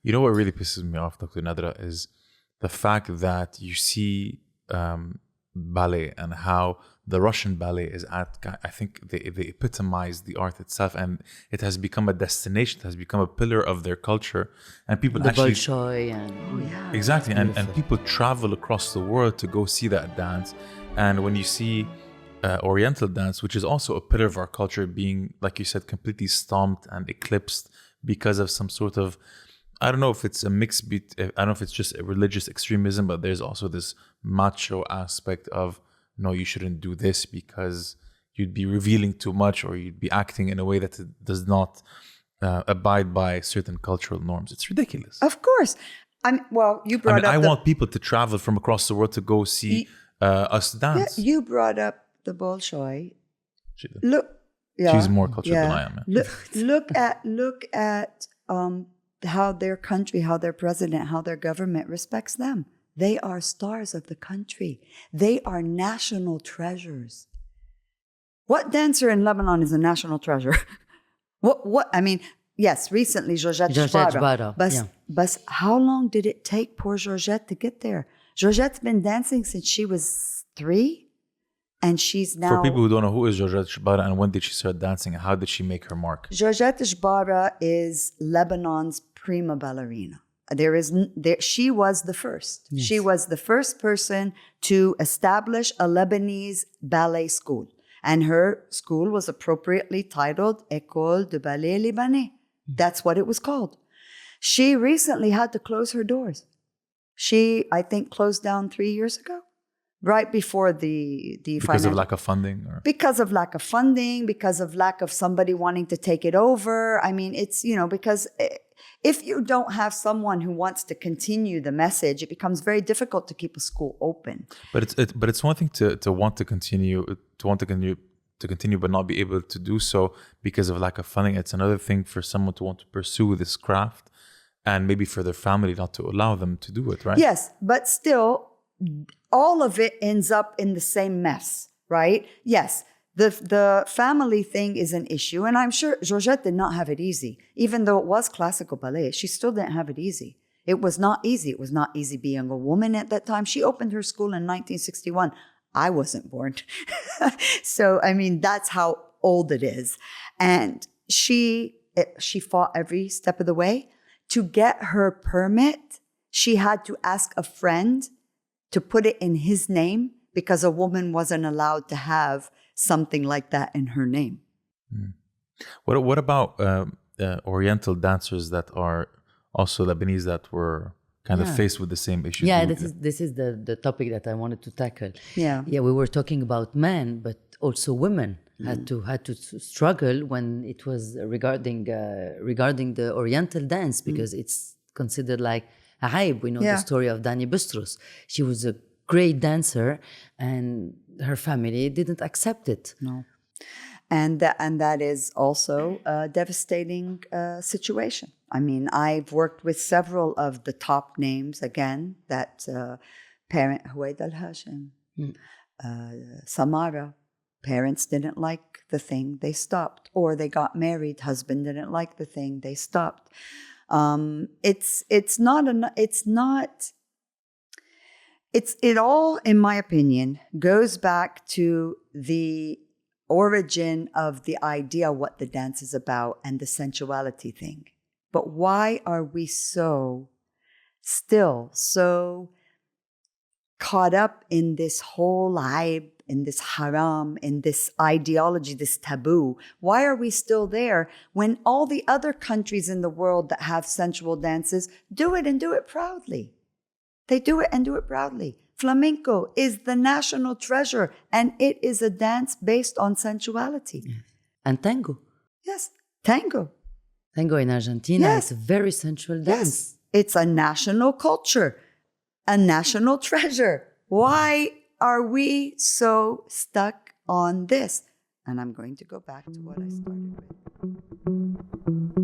You know what really pisses me off, Dr. Nadra, is the fact that you see ballet and how the Russian ballet is I think they epitomize the art itself, and it has become a destination, it has become a pillar of their culture, and people the actually Bolshoi and exactly, and people travel across the world to go see that dance. And when you see Oriental dance, which is also a pillar of our culture, being, like you said, completely stomped and eclipsed because of some sort of, I don't know if it's a mix, I don't know if it's just a religious extremism, but there's also this macho aspect of, no, you shouldn't do this because you'd be revealing too much, or you'd be acting in a way that it does not abide by certain cultural norms. It's ridiculous. Of course. You brought up I want people to travel from across the world to go see us dance. Yeah, you brought up the Bolshoi. Look, she's more cultured than I am. Look at how their country, how their president, how their government respects them. They are stars of the country. They are national treasures. What dancer in Lebanon is a national treasure? What? I mean, yes, recently Georgette Jbara. But how long did it take poor Georgette to get there? Georgette's been dancing since she was 3, and she's now... For people who don't know, who is Georgette Jbara and when did she start dancing and how did she make her mark? Georgette Jbara is Lebanon's prima ballerina. She was the first. Yes. She was the first person to establish a Lebanese ballet school. And her school was appropriately titled École de Ballet Libanais. That's what it was called. She recently had to close her doors. She, I think, closed down 3 years ago, right before the because of lack of funding? Or? Because of lack of funding, because of lack of somebody wanting to take it over. I mean, it's, because... If you don't have someone who wants to continue the message, it becomes very difficult to keep a school open. But it's one thing to want to continue, but not be able to do so because of lack of funding. It's another thing for someone to want to pursue this craft, and maybe for their family not to allow them to do it, right? Yes, but still, all of it ends up in the same mess, right? Yes. The family thing is an issue, and I'm sure Georgette did not have it easy. Even though it was classical ballet, she still didn't have it easy. It was not easy. It was not easy being a woman at that time. She opened her school in 1961. I wasn't born. So, I mean, that's how old it is. And she fought every step of the way. To get her permit, she had to ask a friend to put it in his name because a woman wasn't allowed to have something like that in her name. What about Oriental dancers that are also Lebanese that were kind of faced with the same issues? Yeah, this is the topic that I wanted to tackle. Yeah, we were talking about men, but also women had to struggle when it was regarding the Oriental dance, because it's considered like العيب. We know the story of Dani Bistros. She was a great dancer, and her family didn't accept it. No. And that is also a devastating situation. I mean, I've worked with several of the top names, again, that parent, Huwaid al-Hashim, Samara, parents didn't like the thing, they stopped. Or they got married, husband didn't like the thing, they stopped. It all, in my opinion, goes back to the origin of the idea what the dance is about and the sensuality thing. But why are we still so caught up in this whole عيب, in this haram, in this ideology, this taboo? Why are we still there when all the other countries in the world that have sensual dances do it and do it proudly? They do it and do it proudly. Flamenco is the national treasure, and it is a dance based on sensuality. Yes. And tango. Yes, tango. Tango in Argentina is a very sensual dance. Yes, it's a national culture, a national treasure. Why are we so stuck on this? And I'm going to go back to what I started with.